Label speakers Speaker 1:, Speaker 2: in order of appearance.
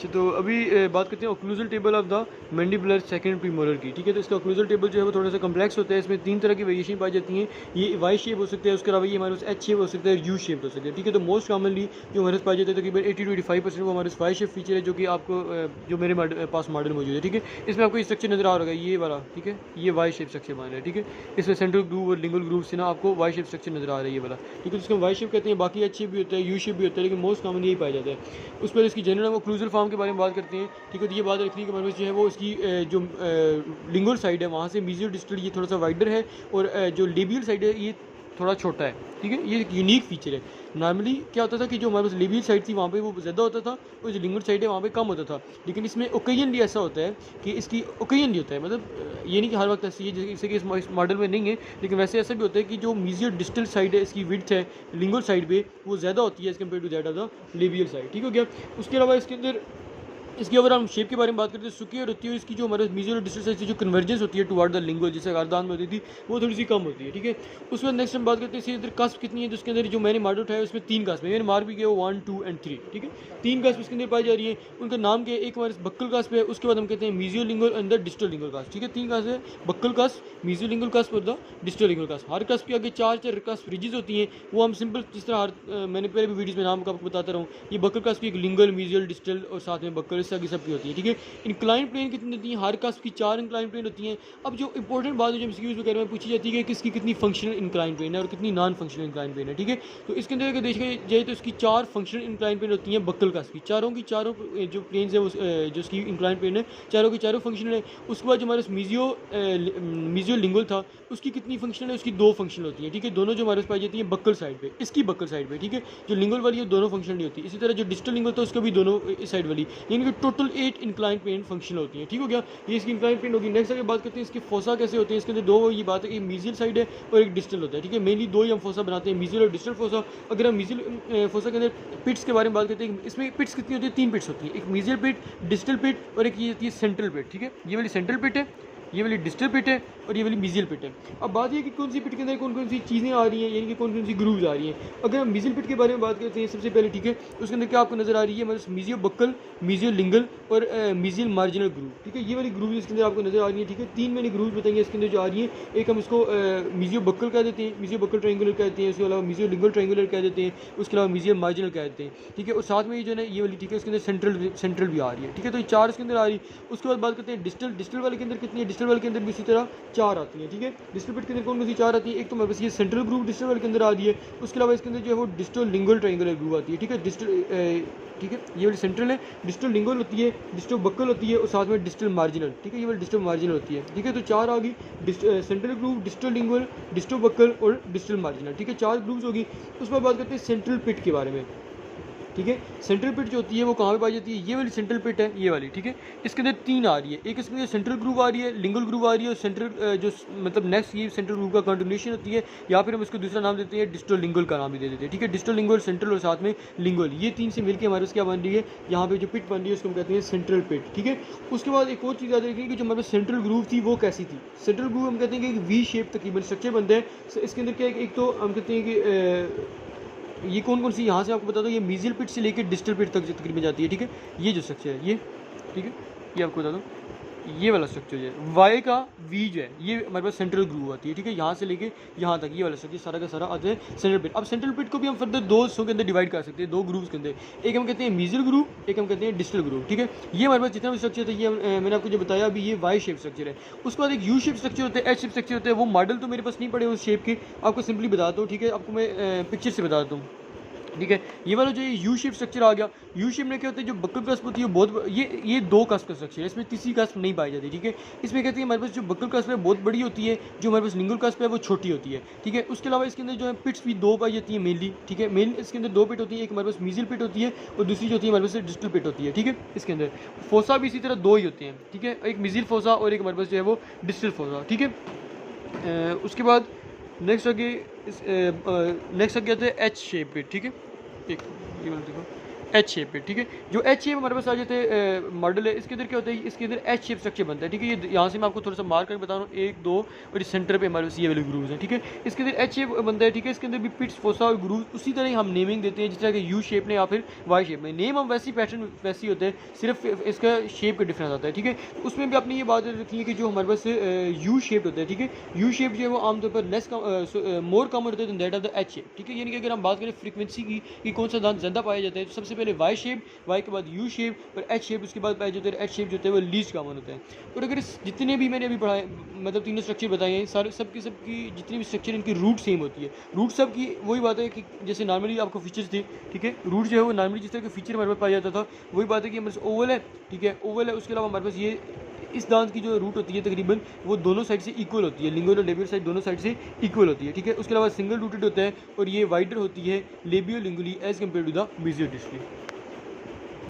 Speaker 1: अच्छा, तो अभी बात करते हैं occlusal table of the mandibular second premolar की। ठीक है, तो इसका ओक्लूजल टेबल जो है वो थोड़ा सा कम्प्लेक्स होता है। इसमें 3 तरह की वेरिएशन पाई जाती हैं। ये वाई शेप हो सकता है, उसके अलावा ये हमारे पास एच शेप हो सकता है, यू शेप हो सकता है। ठीक है, तो मोस्ट कॉमनली जो हमारे पास पाई जाते हैं तकरीबन 80 to 85% वो हमारे पास वाई शेप फीचर है, जो कि आपको जो मेरे पास मॉडल मौजूद है। ठीक है, इसमें आपको स्ट्रक्चर नजर आ रहा होगा ये वाला। ठीक है, ये वाई शेप स्ट्रक्चर बन रहा है। ठीक है, इसमें सेंट्रल ग्रूव और लिंगल ग्रूव से ना आपको वाई शेप स्ट्रक्चर नजर आ रहा है ये वाला। ठीक है, तो इसको वाई शेप कहते हैं। बाकी एच शेप भी होता है, यू शेप भी होता है, लेकिन मोस्ट कॉमन यही पाया जाता है। उस पर इसकी जनरल ओक्लूजल फॉर्म के बारे में बात करते हैं। ठीक है, तो ये बात रखनी कि हमारे पास जो है वो इसकी जो लिंगुअल साइड है वहाँ से मीजियो डिस्टल ये थोड़ा सा वाइडर है, और जो लेबियल साइड है ये थोड़ा छोटा है। ठीक है, ये एक यूनिक फीचर है। नॉर्मली क्या होता था कि जो हमारे पास लेबियल साइड थी वहाँ पे वो ज़्यादा होता था, और जो लिंगुअल साइड है वहाँ पे कम होता था। लेकिन इसमें ओकेजनली ऐसा होता है कि इसकी ओकेजनली होता है, मतलब ये नहीं कि हर वक्त ऐसी है जैसे कि इस मॉडल में नहीं है, लेकिन वैसे ऐसा भी होता है कि जो मीजियो डिस्टल साइड है इसकी विड्थ है लिंगुअल साइड पे वो ज़्यादा होती है as compare to that of the labial side. ठीक हो गया। उसके अलावा इसके अंदर इसके ओवरऑल हम शेप के बारे में बात करते हैं। सुकियर होती है इसकी जो हमारे मीजियल और डिस्टल साइड से जो कन्वर्जेंस होती है टुवर्ड द लिंगुअल, जैसे गर्दान में होती थी, वो थोड़ी सी कम होती है। ठीक है, उसके बाद नेक्स्ट हम बात करते हैं इसके अंदर कस्प कितनी है। तो उसके अंदर जो मैंने मॉडल उठाया उसमें 3 कस्प है, मैंने मार भी गया 1, 2 and 3। ठीक है, 3 कस्प इसके अंदर पाई जा रही है। उनका नाम क्या है, एक हमारे बक्कल कस्प है, उसके बाद हम कहते हैं mesio lingual and the distal lingual cusp. ठीक है, 3 कस्प है, buccal cusp, mesio lingual cusp और द डिस्टल लिंगुअल कस्प। हर कस्प के आगे 4 कस्प रिजेस होती हैं, वो हम सिंपल जिस तरह मैंने पहले भी वीडियोस में नाम आपको बताता रहूँ। ये बक्कल कस्प की एक लिंगुअल, मीजियल, डिस्टल और साथ में बक्कल, इससे आगे सबकी होती है। ठीक है, इंक्लाइन प्लेन कितनी होती है, हर कस्प की 4 इंक्लाइन प्लेन होती हैं। अब जो इंपॉर्टेंट बात है जो एमसीक्यूज वगैरह में पूछी जाती है कि किसकी कितनी फंक्शनल इंक्लाइन प्लेन है और कितनी नॉन फंक्शनल इंक्लाइन प्लेन है। ठीक है, तो इसके अंदर अगर देखा जाए तो इसकी 4 फंक्शनल इंक्लाइन प्लेन होती हैं बक्कल कस्प की। चारों की चारों जो प्लेन्स है वो जो इसकी इंक्लाइन प्लेन है चारों की चारों फंक्शनल है। उसके बाद जो हमारे मीजियो लिंगुअल था उसकी कितनी फंक्शनल है, उसकी 2 फंक्शनल होती है। ठीक है, दोनों जो हमारे पास पाई जाती है बक्कल साइड पे, इसकी बक्कल साइड पे। ठीक है, जो लिंगुअल वाली है दोनों फंक्शनल नहीं होती। इसी तरह जो डिस्टल लिंगुअल था उसका भी दोनों इस साइड वाली, यानी कि टोटल 8 इंक्लाइन प्लेन फंक्शनल होती है। ठीक हो गया, ये इसकी इंक्लाइन प्लेन होगी। नेक्स्ट आगे बात करते हैं इसके फोसा कैसे होते हैं। इसके अंदर 2 ये बात है, एक मीजियल साइड है और एक डिस्टल होता है। ठीक है, मेनली 2 ही हम फोसा बनाते हैं, मीजियल और डिस्टल फोसा। अगर हम मीजियल फोसा के अंदर पिट्स के बारे में बात करते हैं, इसमें पिट्स कितनी होती है, 3 पिट्स होती है, एक मीजियल पिट, डिस्टल पिट और एक ये होती है सेंट्रल पिट। ठीक है, ये वाली सेंट्रल पिट है, ये वाली डिस्टल पिट है और ये वाली मीजियल पिट है। अब बात ये कि कौन सी पिट के अंदर कौन कौन सी चीज़ें आ रही हैं, यानी कि कौन कौन सी ग्रूव्स आ रही हैं। अगर हम मीजियल पिट के बारे में बात करते हैं सबसे पहले, ठीक है, उसके अंदर क्या आपको नजर आ रही है, मतलब मीजियो बक्कल, मीजियो लिंगल और मीजियल मार्जिनल ग्रूव। ठीक है, ये वाली ग्रूव इसके अंदर आपको नजर आ रही है। ठीक है, 3 मैंने ग्रूव बताएंगे इसके अंदर जो आ रही है। एक हम इसको मीजियो बक्कल कह देते हैं, मीजियो बक्कल ट्रायंगुलर कहते हैं, उसके अलावा मीजियो लिंगल ट्रायंगुलर कह देते हैं, उसके अलावा मीजियल मार्जिनल कह देते हैं। ठीक है, और साथ में ये जो है ये वाली, ठीक है, इसके अंदर सेंट्रल भी आ रही है। ठीक है, तो ये 4 इसके अंदर आ रही है। उसके बाद बात करते हैं डिस्टल वाले के अंदर कितनी है। डिस्टल वाले के अंदर भी इसी तरह 4 आती हैं। ठीक है, डिस्टल पिट के अंदर कौन कौन सी 4 आती है, एक तो मेरे पास ये सेंट्रल ग्रूव डिस्टल वाले के अंदर आ रही है। उसके अलावा इसके अंदर जो है वो डिस्टल लिंगुअल ट्रायंगुलर ग्रूव आती है। ठीक है, डिस्टल, ठीक है, ये वाली सेंट्रल है, डिस्टल लिंगुअल होती है, डिस्टल बक्कल होती है और साथ में डिस्टल मार्जिनल। ठीक है, ये वाली डिस्टल मार्जिनल होती है। ठीक है, तो 4 आ गई, central groove, distal lingual, distal buccal और डिस्टल मार्जिनल। ठीक है, 4 ग्रूव्स होगी। उस पर बात करते हैं सेंट्रल पिट के बारे में। ठीक है, सेंट्रल पिट जो होती है वो कहाँ पे पाई जाती है, ये वाली सेंट्रल पिट है, ये वाली। ठीक है, इसके अंदर 3 आ रही है, एक इसके अंदर सेंट्रल ग्रूव आ रही है, लिंगल ग्रूव आ रही है और सेंट्रल जो मतलब नेक्स्ट ये सेंट्रल ग्रूव का कंटिन्यूएशन होती है, या फिर हम इसको दूसरा नाम देते हैं डिस्टल लिंगल का नाम भी दे देते हैं। ठीक है, डिस्टल लिंगल, सेंट्रल और साथ में लिंगल, ये 3 से मिलकर हमारे पास क्या बन रही है, यहाँ पे जो पिट बन रही है उसको हम कहते हैं सेंट्रल पिट। ठीक है, उसके बाद एक और चीज़ याद रखिए कि जो हमारे पास सेंट्रल ग्रूव थी वो कैसी थी। सेंट्रल ग्रूव हम कहते हैं कि एक वी शेप तकरीबन स्ट्रक्चर बनता है। इसके अंदर क्या है, एक तो हम कहते हैं कि ये कौन कौन सी, यहाँ से आपको बता दो, ये मीजियल पिट से लेकर डिस्टल पिट तक तकरीबन जाती है। ठीक है, ये जो स्ट्रक्चर है ये, ठीक है, ये आपको बता दो, ये वाला स्ट्रक्चर जो है वाई का वी जो है ये हमारे पास सेंट्रल ग्रूव आती है। ठीक है, यहाँ से लेके यहाँ तक ये वाला स्ट्रक्चर सारा का सारा आता है सेंट्रल पिट। अब सेंट्रल पिट को भी हम फर्दर 2 हिस्सों के अंदर डिवाइड कर सकते हैं, 2 ग्रूव्स के अंदर। एक हम कहते हैं मीजियल ग्रूव, एक हम कहते हैं डिस्टल ग्रूव। ठीक है, ये हमारे पास जितना भी स्ट्रक्चर था, ये मैंने आपको जो बताया अभी, ये वाई शेप स्ट्रक्चर है। उसके बाद एक यू शेप स्ट्रक्चर होता है, एच शेप स्ट्रक्चर होता है। वो मॉडल तो मेरे पास नहीं पड़े उस शेप के, आपको सिंपली बताता हूँ। ठीक है, आपको मैं पिक्चर से बताता हूँ। ठीक है, ये वाला जो यू शेप स्ट्रक्चर आ गया, यू शेप में क्या होता है, जो बक्कल कस्प होती है बहुत, ये 2 कस्प का स्ट्रक्चर है, इसमें तीसरी कस्प नहीं पाई जाती। ठीक है, इसमें कहते हैं हमारे पास जो बक्कल कस्प है बहुत बड़ी होती है, जो हमारे पास लिंगुअल कस्प है वो छोटी होती है। ठीक है, उसके अलावा इसके अंदर जो है पिट्स भी 2 पाई जाती है मेनली। ठीक है, मेन इसके अंदर 2 पिट होती है, एक हमारे पास मीजियल पिट होती है और दूसरी जो होती है हमारे पास डिस्टल पिट होती है। ठीक है, इसके अंदर फोसा भी इसी तरह 2 ही होते हैं। ठीक है, एक मीजियल फोसा और एक हमारे पास जो है वो डिस्टल फोसा। ठीक है, उसके बाद नेक्स्ट आगे आता है एच शेप पिट। ठीक है, एक ये वाला देखो, एच शेप पे, ठीक है। जो एच शेप हमारे पास आ जाते हैं मॉडल है, इसके अंदर क्या होता है, इसके अंदर एच शेप स्ट्रक्चर बनता है, ठीक है। ये यहाँ से मैं आपको थोड़ा सा मार्क करके बता रहा हूँ, 1 2 और इस सेंटर पे हमारे पास ये वाले ग्रूव्स हैं, ठीक है। इसके अंदर एच शेप बनता है, ठीक है। इसके अंदर भी पिट्स, फोसा और ग्रूव उसी तरह ही हम नेमिंग देते हैं जिस तरह के यू शेप में या फिर वाई शेप में। नेम हम वैसी पैटर्न वैसी होते हैं, सिर्फ इसका शेप का डिफरेंस आता है, ठीक है। तो उसमें भी आपने ये बात रखी है कि जो हमारे पास यू शेप होता है, ठीक है, यू शेप जो है वो आमतौर पर लेस मोर कॉमन होता है that of the H shape, ठीक है। यानी कि अगर हम बात करें फ्रीक्वेंसी की कि कौन सा दांत ज़्यादा पाया जाता है, तो सबसे पहले वाई शेप, वाई के बाद यू शेप और एच शेप उसके बाद पाए जाते हैं। एच शेप जो होता है वो लीस्ट कॉमन होता है। और अगर जितने भी मैंने अभी पढ़ाए, मतलब तीनों स्ट्रक्चर बताए हैं, सारे सबकी जितनी भी स्ट्रक्चर इनकी रूट सेम होती है। रूट सब की वही बात है कि जैसे नॉर्मली आपको फीचर्स थे, ठीक है। रूट जो है वो नॉर्मली जिस तरह के फीचर हमारे पास पाया जाता था, वही बात है कि हमारे पास ओवल है, ठीक है, ओवल है। उसके अलावा हमारे पास ये इस दांत की जो रूट होती है तकरीबन वो दोनों साइड से इक्वल होती है, लिंगुअल और लेबियल साइड दोनों साइड से इक्वल होती है, ठीक है। उसके अलावा सिंगल रूटेड होता है और ये वाइडर होती है labio lingually as compared to the mesio distally.